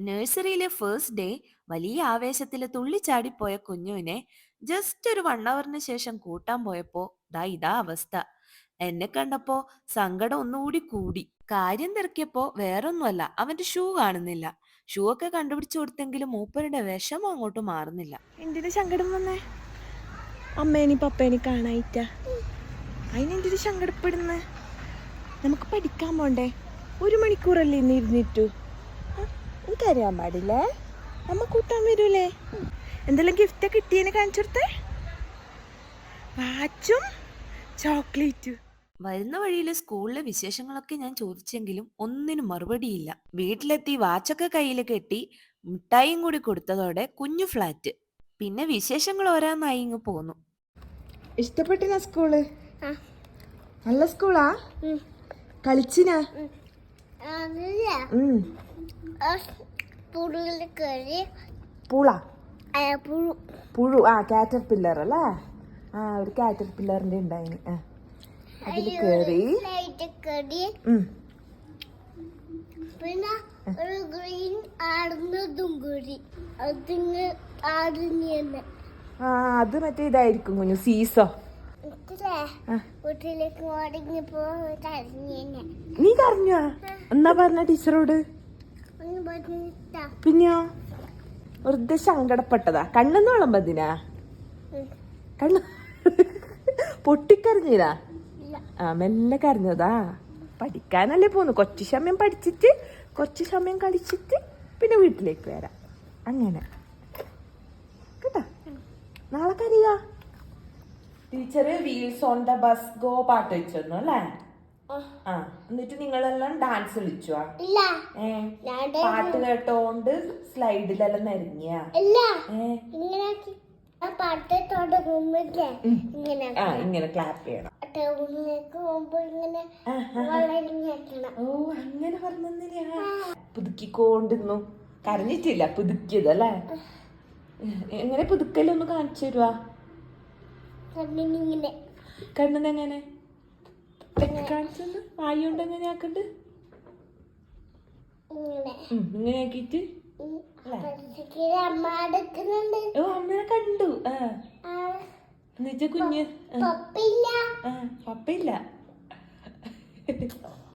നഴ്സറിയിലെ first day വലിയ ആവേശത്തില് തുള്ളിച്ചാടിപ്പോയ കുഞ്ഞുവിനെ just ഒരു 1 അവറിന് ശേഷം കൂട്ടാൻ പോയപ്പോ ഇതാ അവസ്ഥ. എന്നെ കണ്ടപ്പോ സങ്കടം ഒന്നുകൂടി കൂടി. കാര്യം തിരക്കിയപ്പോ വേറൊന്നുമല്ല, അവന്റെ ഷൂ കാണുന്നില്ല. ഷൂ ഒക്കെ കണ്ടുപിടിച്ചു കൊടുത്തെങ്കിലും മൂപ്പരുടെ വിഷമം അങ്ങോട്ട് മാറുന്നില്ല. എന്തിനു സങ്കടം വന്നേ? അമ്മേനി പപ്പേനി കാണായിട്ട അതിനെന്തിനു സങ്കടപ്പെടുന്ന? നമുക്ക് പഠിക്കാൻ പോണ്ടേ? 1 മണിക്കൂറല്ലേ ഇന്ന് ഇരുന്നിട്ടു. എനിക്കറിയാൻ പാടില്ലേ? അമ്മ കൂട്ടാൻ വരൂലേ? എന്തെല്ലാം ഗിഫ്റ്റ് കിട്ടിയെന്ന് കാണിച്ചു കൊടുത്തേ. വാച്ചും ചോക്ലേറ്റും. വരുന്ന വഴിയിലെ സ്കൂളിലെ വിശേഷങ്ങളൊക്കെ ഞാൻ ചോദിച്ചെങ്കിലും ഒന്നിനും മറുപടിയില്ല. വീട്ടിലെത്തി വാച്ചൊക്കെ കയ്യിൽ കെട്ടി മിഠായിയും കൂടി കൊടുത്തതോടെ കുഞ്ഞു ഫ്ലാറ്റ്. പിന്നെ വിശേഷങ്ങൾ ഓരോന്നായി ഇങ്ങ് പോന്നു. ഇഷ്ടപ്പെട്ടിന സ്കൂള്? നല്ല സ്കൂളാ? കളിച്ചിനാ? പൂളാ? പുഴു. കാറ്റർ പില്ലർ അല്ലേ? ഒരു കാറ്റർ പില്ലറിന്റെ ഉണ്ടായിന്. അതില് കേറി പിന്നെ ഒരു ഗ്രീൻ ആടുന്നതും കൂടി അത് മറ്റേ ഇതായിരിക്കും കുഞ്ഞു, സീസോ. വീട്ടിലേക്ക് ഓടിഞ്ഞപ്പോ കരഞ്ഞ. നീ കരഞ്ഞോ? എന്നാ പറഞ്ഞ ടീച്ചറോട്? പിന്നെയോ വെറുതെ സങ്കടപ്പെട്ടതാ? കണ്ണെന്ന് വിളമ്പതിനാ? കണ്ണ് പൊട്ടിക്കരഞ്ഞില്ല? മെല്ലെ കരഞ്ഞതാ. പഠിക്കാനല്ലേ പോന്നു. കുറച്ച് സമയം പഠിച്ചിട്ട് കുറച്ച് സമയം കളിച്ചിട്ട് പിന്നെ വീട്ടിലേക്ക് വരാം. അങ്ങനെ കേട്ടാ? നാളെ കരയാ? Teacher wheels on the bus go പാട്ട് വെച്ചു അല്ലേ? എന്നിട്ട് നിങ്ങളെല്ലാം ഡാൻസ് കളിച്ചോ? പാട്ട് കേട്ടോണ്ട് സ്ലൈഡിലെല്ലാം നിരങ്ങിയ? ഇങ്ങനെ ക്ലാപ്പ് ചെയ്യണം. അങ്ങനെ പറഞ്ഞാ പുതുക്കിക്കൊണ്ടിരുന്നു. കരഞ്ഞിട്ടില്ല, പുതുക്കിയതല്ലേ? എങ്ങനെ പുതുക്കലൊന്ന് കാണിച്ചു തരുവാ? കണ്ണെങ്ങനെ കാണിച്ചത്? വായുണ്ട് എങ്ങനെ ആക്കണ്ട്? ഇങ്ങനെ ആക്കിട്ട് അമ്മനെ കണ്ടു. എന്നുവെച്ചാ കുഞ്ഞ് പപ്പയില്ല.